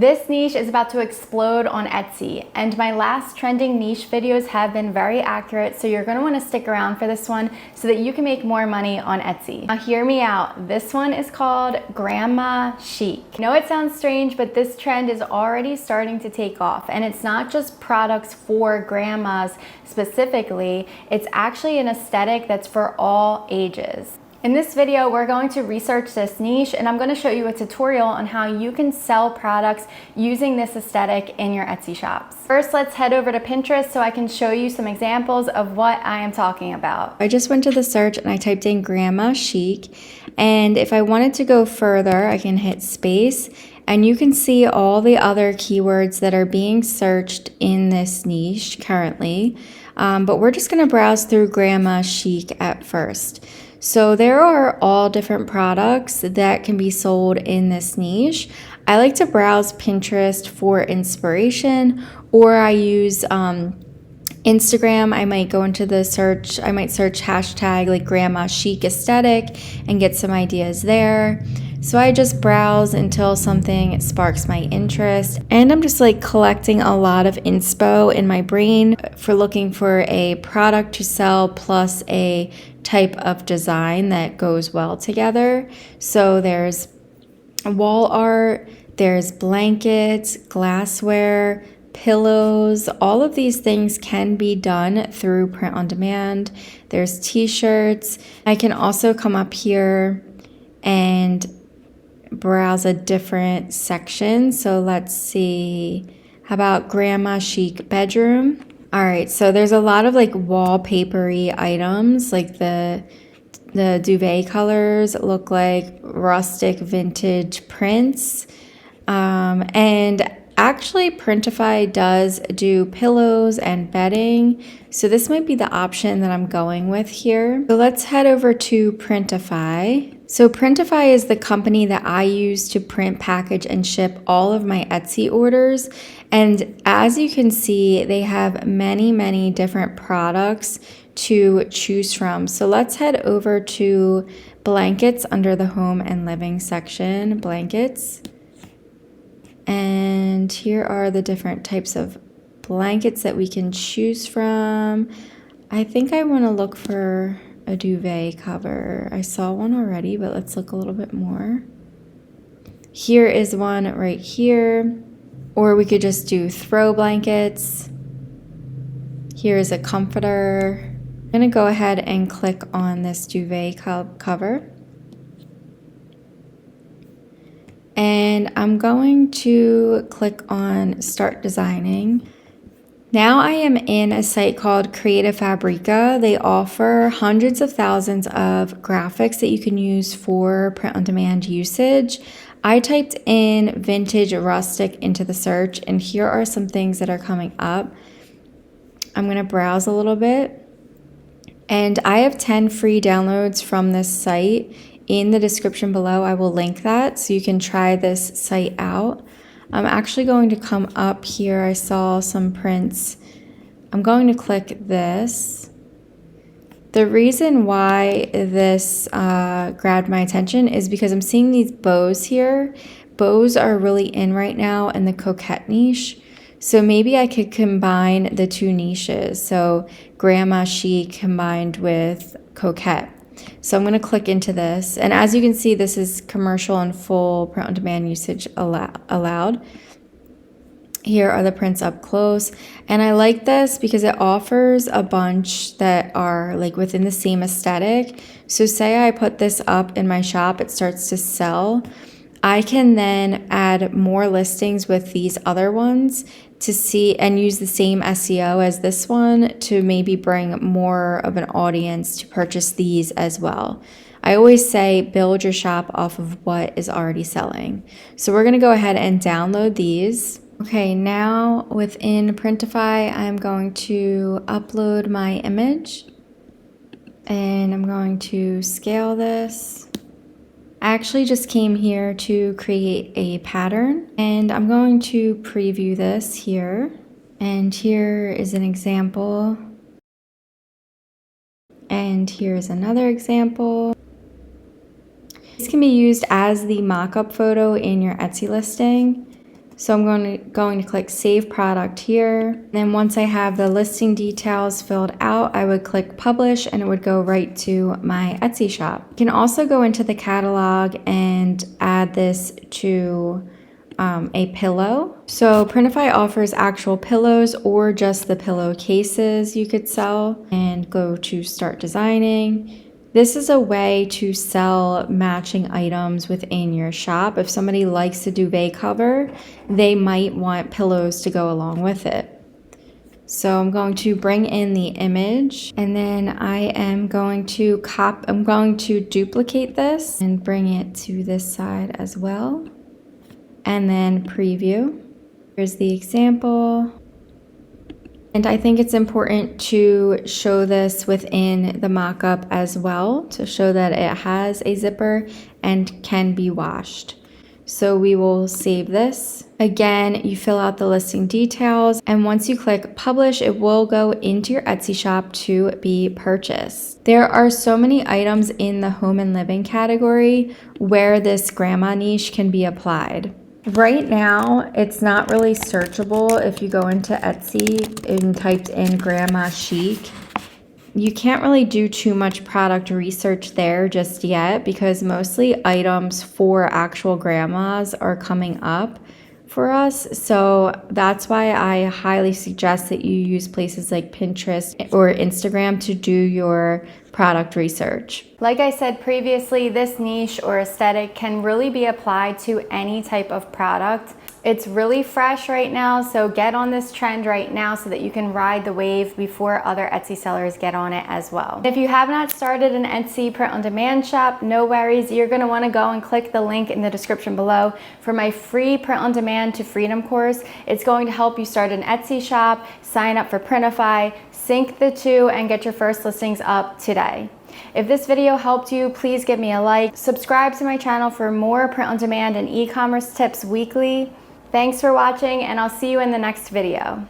This niche is about to explode on Etsy, and my last trending niche videos have been very accurate, so you're gonna wanna stick around for this one so that you can make more money on Etsy. Now hear me out. This one is called Grandma Chic. I know it sounds strange, but this trend is already starting to take off, and it's not just products for grandmas specifically, it's actually an aesthetic that's for all ages. In this video, we're going to research this niche, and I'm going to show you a tutorial on how you can sell products using this aesthetic in your Etsy shops. First, let's head over to Pinterest so I can show you some examples of what I am talking about. I just went to the search and I typed in Grandma Chic, and if I wanted to go further, I can hit space, and you can see all the other keywords that are being searched in this niche currently, but we're just going to browse through Grandma Chic at first. So there are all different products that can be sold in this niche. I like to browse Pinterest for inspiration, or I use Instagram. I might go into the search, I might search hashtag like Grandma Chic aesthetic and get some ideas there. So I just browse until something sparks my interest, and I'm just like collecting a lot of inspo in my brain for looking for a product to sell plus a type of design that goes well together. So there's wall art, there's blankets, glassware, pillows. All of these things can be done through print on demand. There's t-shirts. I can also come up here and browse a different section. So let's see, how about Grandma Chic bedroom? All right, so there's a lot of like wallpapery items, like the duvet colors look like rustic vintage prints. And actually Printify does do pillows and bedding, so this might be the option that I'm going with here. So let's head over to Printify. So Printify is the company that I use to print, package, and ship all of my Etsy orders. And as you can see, they have many different products to choose from. So let's head over to blankets under the home and living section, blankets. And here are the different types of blankets that we can choose from. I think I want to look for a duvet cover. I saw one already, but let's look a little bit more. Here is one right here, or we could just do throw blankets. Here is a comforter. I'm gonna go ahead and click on this duvet cover. And I'm going to click on Start Designing. Now I am in a site called Creative Fabrica. They offer hundreds of thousands of graphics that you can use for print-on-demand usage. I typed in vintage rustic into the search, and here are some things that are coming up. I'm going to browse a little bit, and I have 10 free downloads from this site. In the description below, I will link that so you can try this site out. I'm actually going to come up here. I saw some prints. I'm going to click this. The reason why this grabbed my attention is because I'm seeing these bows here. Bows are really in right now in the coquette niche. So maybe I could combine the two niches. So Grandma Chic combined with coquette. So I'm going to click into this, and as you can see, this is commercial and full print-on-demand usage allowed. Here are the prints up close, and I like this because it offers a bunch that are like within the same aesthetic. So say I put this up in my shop, it starts to sell. I can then add more listings with these other ones to see and use the same SEO as this one to maybe bring more of an audience to purchase these as well. I always say build your shop off of what is already selling. So we're going to go ahead and download these. Okay, now within Printify, I'm going to upload my image, and I'm going to scale this. I actually just came here to create a pattern, and I'm going to preview this here. And here is an example. And here's another example. This can be used as the mock-up photo in your Etsy listing. So I'm going to click Save Product here. Then once I have the listing details filled out, I would click Publish and it would go right to my Etsy shop. You can also go into the catalog and add this to a pillow. So Printify offers actual pillows or just the pillow cases you could sell, and go to Start Designing. This is a way to sell matching items within your shop. If somebody likes a duvet cover, they might want pillows to go along with it. So I'm going to bring in the image, and then I am going to duplicate this and bring it to this side as well. And then preview. Here's the example. And I think it's important to show this within the mockup as well, to show that it has a zipper and can be washed. So we will save this. Again, you fill out the listing details, and once you click publish, it will go into your Etsy shop to be purchased. There are so many items in the home and living category where this grandma niche can be applied. Right now, it's not really searchable. If you go into Etsy and typed in Grandma Chic, you can't really do too much product research there just yet, because mostly items for actual grandmas are coming up for us. So that's why I highly suggest that you use places like Pinterest or Instagram to do your product research. Like I said previously, this niche or aesthetic can really be applied to any type of product. It's really fresh right now, so get on this trend right now so that you can ride the wave before other Etsy sellers get on it as well. If you have not started an Etsy print-on-demand shop, no worries. You're going to want to go and click the link in the description below for my free print-on-demand to freedom course. It's going to help you start an Etsy shop, sign up for Printify, sync the two, and get your first listings up today. If this video helped you, please give me a like. Subscribe to my channel for more print-on-demand and e-commerce tips weekly. Thanks for watching, and I'll see you in the next video.